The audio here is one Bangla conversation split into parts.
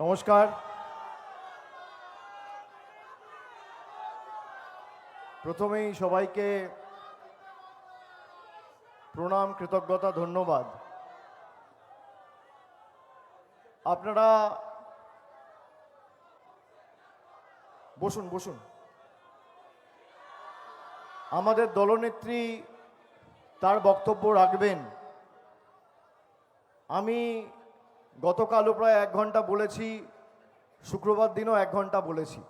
নমস্কার। প্রথমেই সবাইকে প্রণাম, কৃতজ্ঞতা, ধন্যবাদ। আপনারা বসুন বসুন। আমাদের দলনেত্রী তার বক্তব্য রাখবেন। আমি গতকালও প্রায় 1 ঘন্টা বলেছি, শুক্রবার দিনও 1 ঘন্টা বলেছি।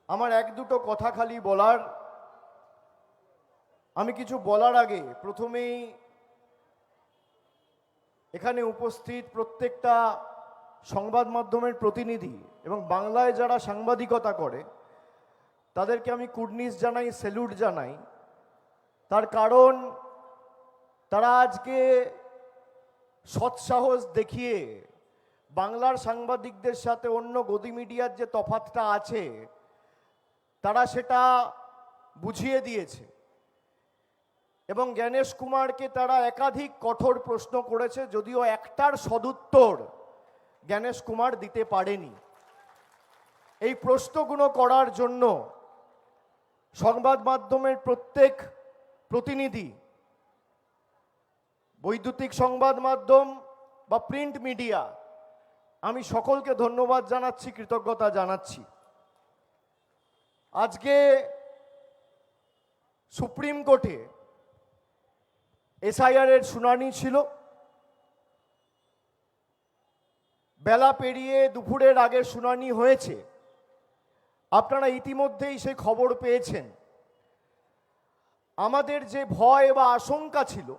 আমার 1-2টো কথা খালি বলার। আমি কিছু বলার আগে প্রথমেই এখানে উপস্থিত প্রত্যেকটা সংবাদ মাধ্যমের প্রতিনিধি এবং বাংলায় যারা সাংবাদিকতা করে তাদেরকে আমি কুর্নিশ জানাই, স্যালুট জানাই। তার কারণ তারা আজকে সৎসাহস দেখিয়ে বাংলার সাংবাদিকদের সাথে অন্য গদি মিডিয়ার যে তফাৎটা আছে তারা সেটা বুঝিয়ে দিয়েছে এবং জ্ঞানেশ কুমারকে তারা একাধিক কঠোর প্রশ্ন করেছে, যদিও একটার সদুত্তর জ্ঞানেশ কুমার দিতে পারেনি। এই প্রশ্নগুলো করার জন্য সংবাদ মাধ্যমের প্রত্যেক প্রতিনিধি, বৈদ্যুতিক সংবাদ মাধ্যম বা প্রিন্ট মিডিয়া, আমি সকলকে ধন্যবাদ জানাচ্ছি, কৃতজ্ঞতা জানাচ্ছি। আজকে সুপ্রিম কোর্টে এসআইআর এর শুনানি ছিল। বেলা পেরিয়ে দুপুরের আগে শুনানি হয়েছে। আপনারা ইতিমধ্যেই সে খবর পেয়েছেন। আমাদের যে ভয় বা আশঙ্কা ছিল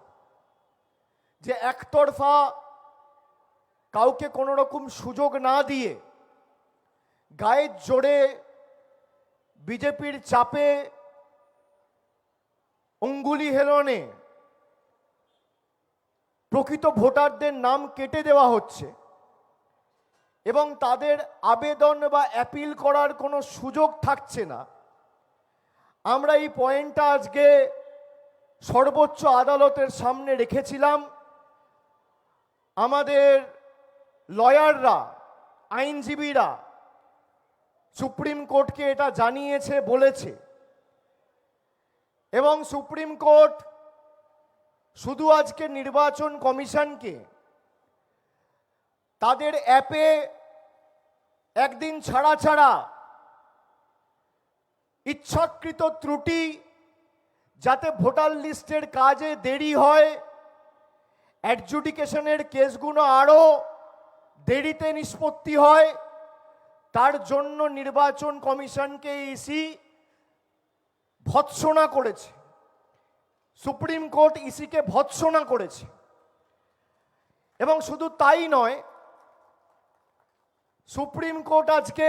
যে একতরফা কাউকে কোনো রকম সুযোগ না দিয়ে গায়ের জোরে বিজেপির চাপে অঙ্গুলি হেলনে প্রকৃত ভোটারদের নাম কেটে দেওয়া হচ্ছে এবং তাদের আবেদন বা অ্যাপিল করার কোনো সুযোগ থাকছে না, আমরা এই পয়েন্টটা আজকে সর্বোচ্চ আদালতের সামনে রেখেছিলাম। আমাদের লয়াররা, আইনজীবীরা সুপ্রিম কোর্টকে এটা জানিয়েছে, বলেছে এবং সুপ্রিম কোর্ট শুধু আজকে নির্বাচন কমিশনকে তাদের অ্যাপে একদিন ছাড়া ছাড়া ইচ্ছাকৃত ত্রুটি যাতে ভোটার লিস্টের কাজে দেরি হয়, অ্যাডজুডিকেশনের কেসগুলো আরও দেরিতে নিষ্পত্তি হয়, তার জন্য নির্বাচন কমিশনকে ইসি ভৎসনা করেছে। সুপ্রিম কোর্ট ইসিকে ভৎসনা করেছে এবং শুধু তাই নয়, সুপ্রিম কোর্ট আজকে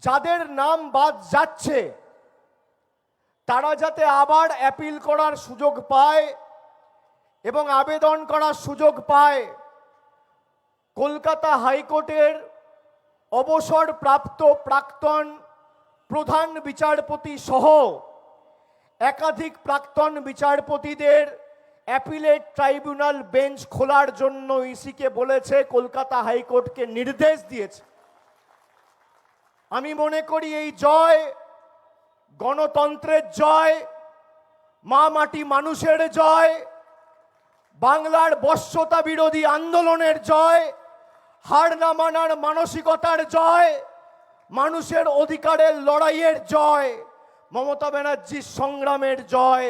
যাদের নাম বাদ যাচ্ছে তারা যাতে আবার অ্যাপিল করার সুযোগ পায় এবং আবেদন করার সুযোগ পায়, কলকাতা হাইকোর্টের অবসরপ্রাপ্ত প্রাক্তন প্রধান বিচারপতি সহ একাধিক প্রাক্তন বিচারপতিদের অ্যাপিলেট ট্রাইব্যুনাল বেঞ্চ খোলার জন্য ইসিকে বলেছে, কলকাতা হাইকোর্টকে নির্দেশ দিয়েছে। আমি মনে করি এই জয় গণতন্ত্রের জয়, মা মাটি মানুষের জয়, বাংলার বশ্যতা বিরোধী আন্দোলনের জয়, হার না মানার মানসিকতার জয়, মানুষের অধিকারের লড়াইয়ের জয়, মমতা ব্যানার্জির সংগ্রামের জয়,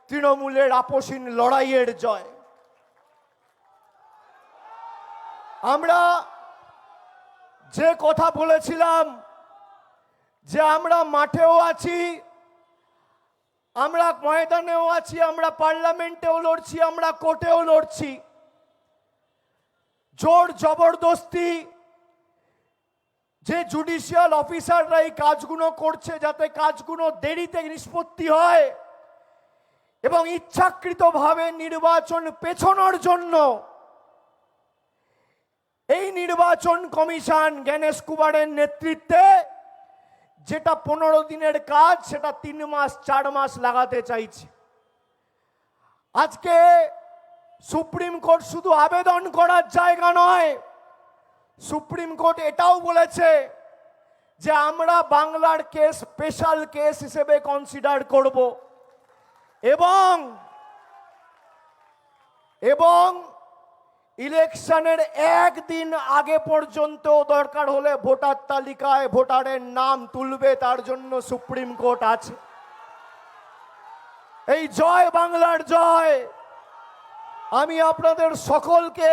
তৃণমূলের আপসীন লড়াইয়ের জয়। আমরা যে কথা বলেছিলাম যে আমরা মাঠেও আছি, আমরা ময়দানেও আছি, আমরা পার্লামেন্টেও লড়ছি, আমরা কোর্টেও লড়ছি, জোর জবরদস্তি যে জুডিশিয়াল অফিসাররা এই কাজগুলো করছে যাতে কাজগুলো দেরিতে নিষ্পত্তি হয় এবং ইচ্ছাকৃতভাবে নির্বাচন পেছানোর জন্য এই নির্বাচন কমিশন জ্ঞানেশ কুমারের নেতৃত্বে যেটা 15 দিনের কাজ সেটা 3 মাস 4 মাস লাগাতে চাইছে। আজকে সুপ্রিম কোর্ট শুধু আবেদন করার জায়গা নয়, সুপ্রিম কোর্ট এটাও বলেছে যে আমরা বাংলার কেস স্পেশাল কেস হিসেবে কনসিডার করব এবং এবং ইলেকশনের একদিন আগে পর্যন্ত দরকার হলে ভোটার তালিকায় ভোটারের নাম তুলবে, তার জন্য সুপ্রিম কোর্ট আছে। এই জয় বাংলার জয়। আমি আপনাদের সকলকে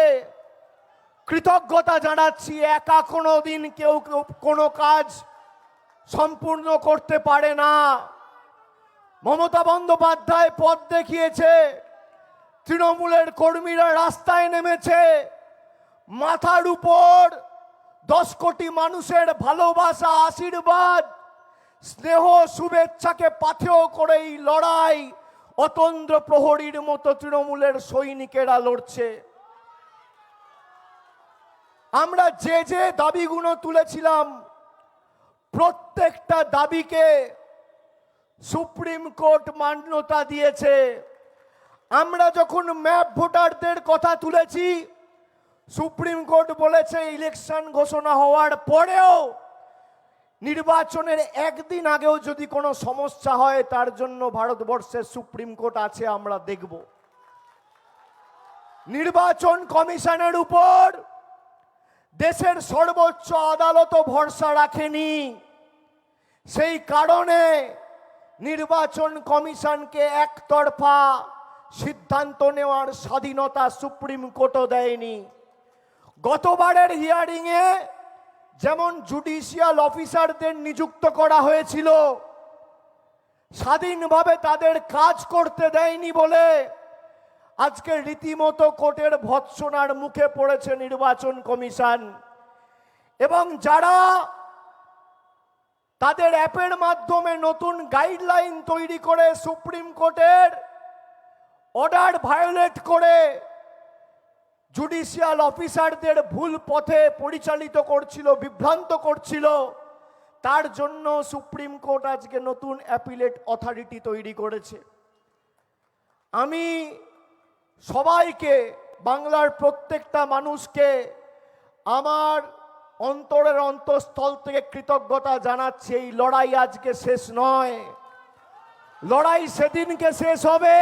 কৃতজ্ঞতা জানাচ্ছি। একা কোনো দিন কেউ কোনো কাজ সম্পূর্ণ করতে পারে না। মমতা বন্দ্যোপাধ্যায় পথ দেখিয়েছে, তৃণমূলের কর্মীরা রাস্তায় নেমেছে, মাথার উপর 10 কোটি মানুষের ভালোবাসা, আশীর্বাদ, স্নেহ, শুভেচ্ছাকে পাথেয় করে এই লড়াই অতন্দ্র প্রহরীর মতো তৃণমূলের সৈনিকেরা লড়ছে। আমরা যে যে দাবিগুলো তুলেছিলাম প্রত্যেকটা দাবিকে সুপ্রিম কোর্ট মান্যতা দিয়েছে। আমরা যখন ম্যাপ ভোটারদের কথা তুলেছি, সুপ্রিম কোর্ট বলেছে ইলেকশন ঘোষণা হওয়ার পরেও নির্বাচনের একদিন আগেও যদি কোনো সমস্যা হয় তার জন্য ভারতবর্ষের সুপ্রিম কোর্ট আছে, আমরা দেখব। নির্বাচন কমিশনের উপর দেশের সর্বোচ্চ আদালতও ভরসা রাখেনি। সেই কারণে নির্বাচন কমিশনকে একতরফা সিদ্ধান্ত নেওয়ার স্বাধীনতা সুপ্রিম কোর্টও দেয়নি। গতবারের হিয়ারিংয়ে যেমন জুডিশিয়াল অফিসারদের নিযুক্ত করা হয়েছিল, স্বাধীনভাবে তাদের কাজ করতে দেয়নি বলে আজকে রীতিমতো কোর্টের ভৎসনার মুখে পড়েছে নির্বাচন কমিশন। এবং যারা তাদের অ্যাপের মাধ্যমে নতুন গাইডলাইন তৈরি করে সুপ্রিম কোর্টের অর্ডার ভায়োলেট করে জুডিশিয়াল অফিসারদের ভুল পথে পরিচালিত করছিল, বিভ্রান্ত করছিল, তার জন্য সুপ্রিম কোর্ট আজকে নতুন অ্যাপিলেট অথরিটি তৈরি করেছে। আমি সবাইকে, বাংলার প্রত্যেকটা মানুষকে আমার অন্তরের অন্তঃস্থল থেকে কৃতজ্ঞতা জানাচ্ছি। এই লড়াই আজকে শেষ নয়। লড়াই সেদিনকে শেষ হবে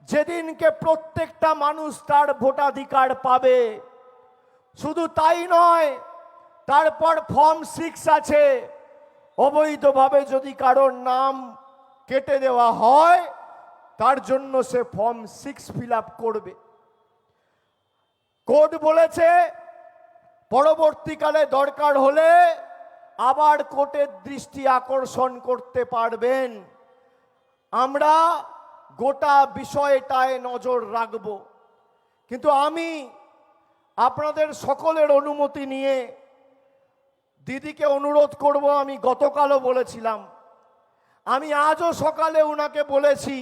যেদিনকে প্রত্যেকটা মানুষ তার ভোটাধিকার পাবে। শুধু তাই নয়, তারপর ফর্ম 6 আছে। অবৈধভাবে যদি কারোর নাম কেটে দেওয়া হয় তার জন্য সে ফর্ম 6 ফিল আপ করবে। কোর্ট বলেছে পরবর্তীকালে দরকার হলে আবার কোর্টের দৃষ্টি আকর্ষণ করতে পারবেন। আমরা গোটা বিষয়টায় নজর রাখব। কিন্তু আমি আপনাদের সকলের অনুমতি নিয়ে দিদিকে অনুরোধ করব। আমি গতকালও বলেছিলাম, আমি আজও সকালে ওনাকে বলেছি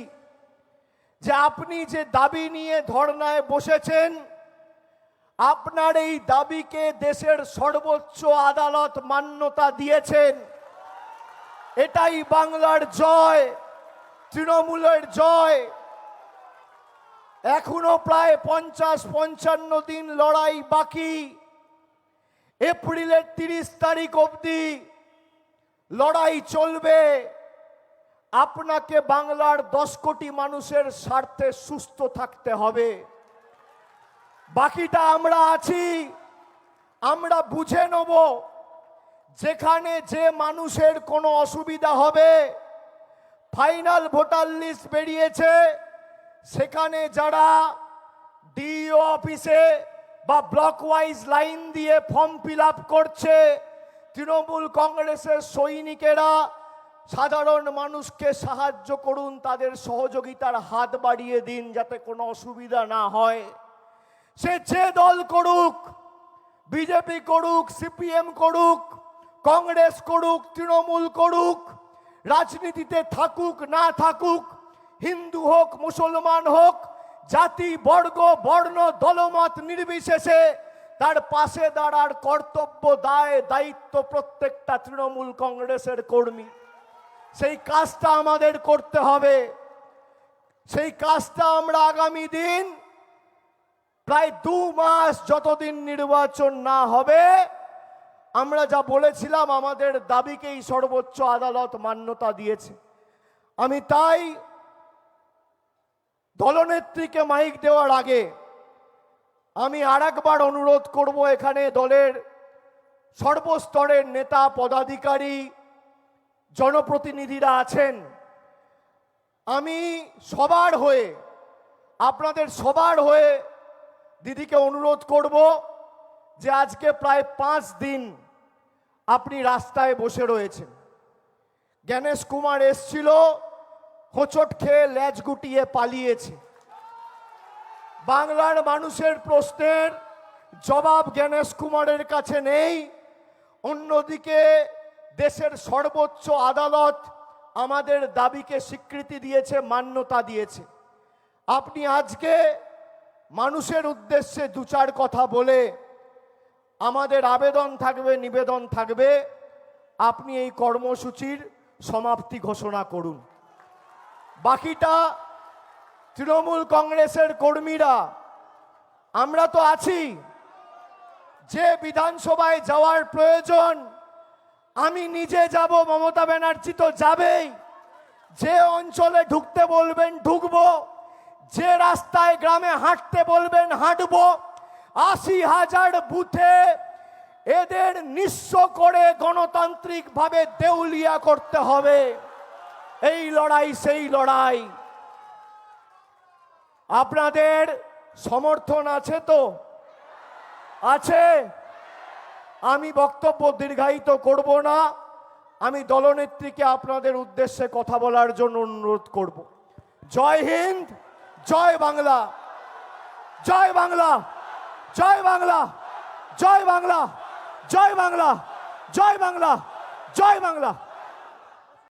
যে আপনি যে দাবি নিয়ে ধর্নায় বসেছেন, আপনার এই দাবিকে দেশের সর্বোচ্চ আদালত মান্যতা দিয়েছেন। এটাই বাংলার জয়, তৃণমূলের জয়। এখনো প্রায় 50-55 দিন লড়াই বাকি। এপ্রিলের 30 তারিখ অবধি লড়াই চলবে। আপনাকে বাংলার 10 কোটি মানুষের স্বার্থে সুস্থ থাকতে হবে। বাকিটা আমরা আছি, আমরা বুঝে নেব। যেখানে যে মানুষের কোনো অসুবিধা হবে, ফাইনাল ভোটার লিস্ট বেরিয়েছে, সেখানে যারা ডিইও অফিসে বা ব্লক ওয়াইজ লাইন দিয়ে ফর্ম ফিল আপ করছে, তৃণমূল কংগ্রেসের সৈনিকেরা সাধারণ মানুষকে সাহায্য করুন, তাদের সহযোগিতার হাত বাড়িয়ে দিন যাতে কোনো অসুবিধা না হয়। সে যে দল করুক, বিজেপি করুক, সিপিএম করুক, কংগ্রেস করুক, তৃণমূল করুক, রাজনীতিতে থাকুক না থাকুক, হিন্দু হোক মুসলমান হোক, জাতি বর্গ বর্ণ দলমত নির্বিশেষে তার পাশে দাঁড়ার কর্তব্য, দায়, দায়িত্ব প্রত্যেকটা তৃণমূল কংগ্রেসের কর্মী। সেই কাজটা আমাদের করতে হবে। সেই কাজটা আমরা আগামী দিন প্রায় 2 মাস যতদিন নির্বাচন না হবে, আমরা যা বলেছিলাম আমাদের দাবিকেই সর্বোচ্চ আদালত মান্যতা দিয়েছে। আমি তাই দলনেত্রীকে মাইক দেওয়ার আগে আমি আরেকবার অনুরোধ করব, এখানে দলের সর্বস্তরের নেতা পদাধিকারী জনপ্রতিনিধিরা আছেন, আমি সবার হয়ে, আপনাদের সবার হয়ে দিদিকে অনুরোধ করব যে আজকে প্রায় 5 দিন আপনি রাস্তায় বসে রয়েছেন। জ্ঞানেশ কুমার এসছিল, হোঁচট খেয়ে লেজ গুটিয়ে পালিয়েছে। বাংলার মানুষের প্রশ্নের জবাব জ্ঞানেশ কুমারের কাছে নেই। অন্যদিকে দেশের সর্বোচ্চ আদালত আমাদের দাবিকে স্বীকৃতি দিয়েছে, মান্যতা দিয়েছে। আপনি আজকে মানুষের উদ্দেশ্যে 2-4 কথা বলে, আমাদের আবেদন থাকবে, নিবেদন থাকবে, আপনি এই কর্মসূচির সমাপ্তি ঘোষণা করুন। বাকিটা তৃণমূল কংগ্রেসের কর্মীরা আমরা তো আছি। যে বিধানসভায় যাওয়ার প্রয়োজন আমি নিজে যাব, মমতা ব্যানার্জি তো যাবেই। যে অঞ্চলে ঢুকতে বলবেন ঢুকবো, যে রাস্তায় গ্রামে হাঁটতে বলবেন হাঁটবো। 80,000 বুথে এদের নিঃস্ব করে গণতান্ত্রিকভাবে দেউলিয়া করতে হবে। এই লড়াই সেই লড়াই। আপনাদের সমর্থন আছে তো? আছে। আমি বক্তব্য দীর্ঘায়িত করব না। আমি দলনেত্রীকে আপনাদের উদ্দেশ্যে কথা বলার জন্য অনুরোধ করব। জয় হিন্দ, জয় বাংলা, জয় বাংলা, জয় বাংলা, জয় বাংলা, জয় বাংলা, জয় বাংলা, জয় বাংলা।